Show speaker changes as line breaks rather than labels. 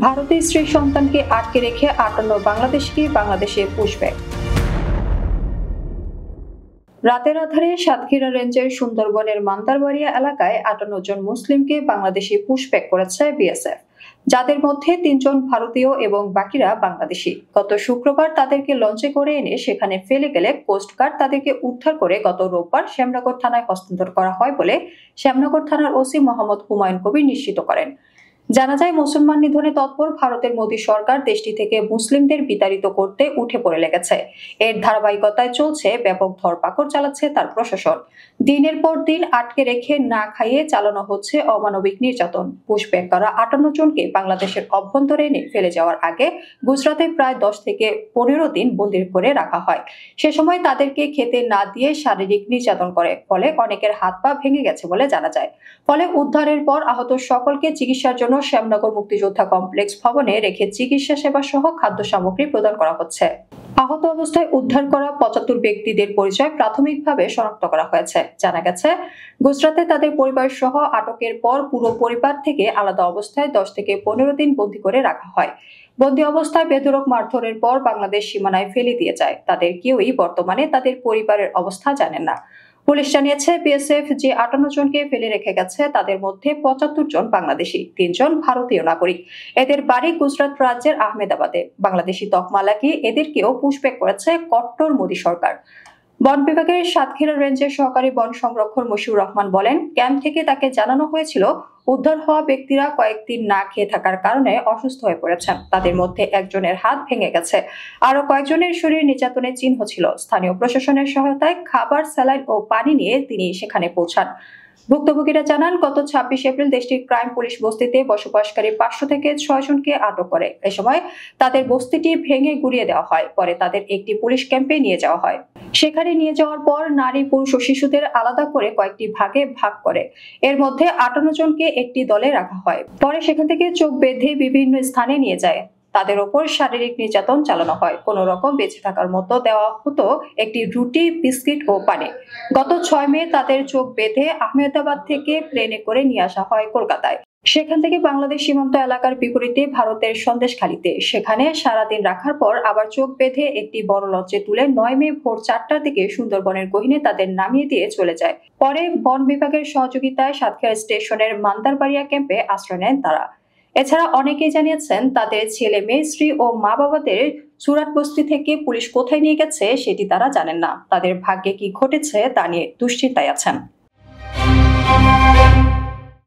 ভারতে স্ত্রী সন্তানকে আটকে রেখে ৫৮ বাংলাদেশিকে বাংলাদেশে পুশব্যাক। রাতের আধারে সাতক্ষীরা রেঞ্জের সুন্দরবনের মান্দারবাড়িয়া এলাকায় ৫৮ জন মুসলিমকে বাংলাদেশে পুশব্যাক করেছে বিএসএফ, যাদের মধ্যে ৩ জন ভারতীয় এবং বাকিরা বাংলাদেশি। গত শুক্রবার তাদেরকে লঞ্চে করে এনে সেখানে ফেলে গেলে কোস্টগার্ড তাদেরকে উদ্ধার করে গত রোববার শ্যামনগর থানায় হস্তান্তর করা হয় বলে শ্যামনগর থানার ওসি মোহাম্মদ হুমায়ুন কবির নিশ্চিত করেন। জানা যায়, মুসলমান নিধনে তৎপর ভারতের মোদী সরকার দেশটি থেকে মুসলিমদের বিতাড়িত করতে উঠে পড়ে লেগেছে। এর ধারাবাহিকতায় চলছে ব্যাপক ধরপাকড় চালাচ্ছে তার প্রশাসন। দিনের পর দিন আটকে রেখে না খাইয়ে চালানো হচ্ছে অমানবিক নির্যাতন। পুশব্যাক করা ৫৮ জনকে বাংলাদেশের অভ্যন্তরে এনে ফেলে যাওয়ার আগে গুজরাতে প্রায় ১০ থেকে ১৫ দিন বন্দী করে রাখা হয়। সে সময় তাদেরকে খেতে না দিয়ে শারীরিক নির্যাতন করে, ফলে অনেকের হাত পা ভেঙে গেছে বলে জানা যায়। ফলে উদ্ধারের পর আহত সকলকে চিকিৎসার জন্য শ্যামনগর মুক্তিযোদ্ধা কমপ্লেক্স ভবনে রেখে চিকিৎসা সেবা সহ খাদ্য সামগ্রী প্রদান করা হচ্ছে। আহত অবস্থায় উদ্ধার করা ৭৫ ব্যক্তিদের পরিচয় প্রাথমিকভাবে শনাক্ত করা হয়েছে। জানা গেছে, গুজরাতে তাদের পরিবার সহ আটকের পর পুরো পরিবার থেকে আলাদা অবস্থায় ১০ থেকে ১৫ দিন বন্দী করে রাখা হয়। বন্দী অবস্থায় বেধড়ক মারধরের পর বাংলাদেশ সীমানায় ফেলে দিয়ে যায়। তাদের কেউই বর্তমানে তাদের পরিবারের অবস্থা জানেন না। পুলিশ জানিয়েছে, বিএসএফ যে ৫৮ জনকে ফেলে রেখে গেছে তাদের মধ্যে ৭৫ জন বাংলাদেশি, ৩ জন ভারতীয় নাগরিক। এদের বাড়ি গুজরাট রাজ্যের আহমেদাবাদে। বাংলাদেশি তকমা লাগিয়ে এদেরকেও পুশব্যাক করেছে কট্টর মোদী সরকার। বন বিভাগের সাতক্ষীরা রেঞ্জের সহকারী বন সংরক্ষক মশিউর রহমান বলেন, ক্যাম্প থেকে তাকে জানানো হয়েছিল উদ্ধার হওয়া ব্যক্তিরা কয়েকদিন না খেয়ে থাকার কারণে অসুস্থ হয়ে পড়েছেন। তাদের মধ্যে একজনের হাত ভেঙে গেছে, আরো কয়েকজনের শরীর নির্যাতনের চিহ্ন ছিল। স্থানীয় প্রশাসনের সহায়তায় খাবার, স্যালাইন ও পানি নিয়ে তিনি সেখানে পৌঁছান। ভুক্তভোগীরা জানান, গত ২৬ এপ্রিল দেশটির ক্রাইম পুলিশ বস্তিতে বসবাসকারী ৫০০ থেকে ৬ জনকে আটক করে। এ সময় তাদের বস্তিটি ভেঙে গুড়িয়ে দেওয়া হয়। পরে তাদের একটি পুলিশ ক্যাম্পে নিয়ে যাওয়া হয়। সেখানে নিয়ে যাওয়ার পর নারী, পুরুষ ও শিশুদের আলাদা করে কয়েকটি ভাগে ভাগ করে এর মধ্যে ৫৮ জনকে একটি দলে রাখা হয়। পরে সেখান থেকে চোখ বেঁধে বিভিন্ন স্থানে নিয়ে যায়। তাদের ওপর শারীরিক নির্যাতন চালানো হয়। কোনো রকম বেঁচে থাকার মতো দেওয়া হতো একটি রুটি, বিস্কিট ও পানি। গত ৬ মে তাদের চোখ বেঁধে আহমেদাবাদ থেকে প্লেনে করে নিয়ে আসা হয় কলকাতায়। সেখান থেকে বাংলাদেশ সীমান্ত এলাকার বিপরীতে ভারতের সন্দেশখালীতে সেখানে সারাদিন রাখার পর আবার চোখ বেঁধে একটি বড় লঞ্চে তুলে ৯ মে ভোর ৪টার দিকে সুন্দরবনের গহীনে তাদের নামিয়ে দিয়ে চলে যায়। পরে বন বিভাগের সহযোগিতায় সাতক্ষীরা স্টেশনের মান্দারবাড়িয়া ক্যাম্পে আশ্রয় নেন তারা। এছাড়া অনেকেই জানিয়েছেন, তাদের ছেলে মেয়ে, স্ত্রী ও মা বাবাদের সুরাট বস্তি থেকে পুলিশ কোথায় নিয়ে গেছে সেটি তারা জানেন না। তাদের ভাগ্যে কি ঘটেছে তা নিয়ে দুশ্চিন্তায় আছেন।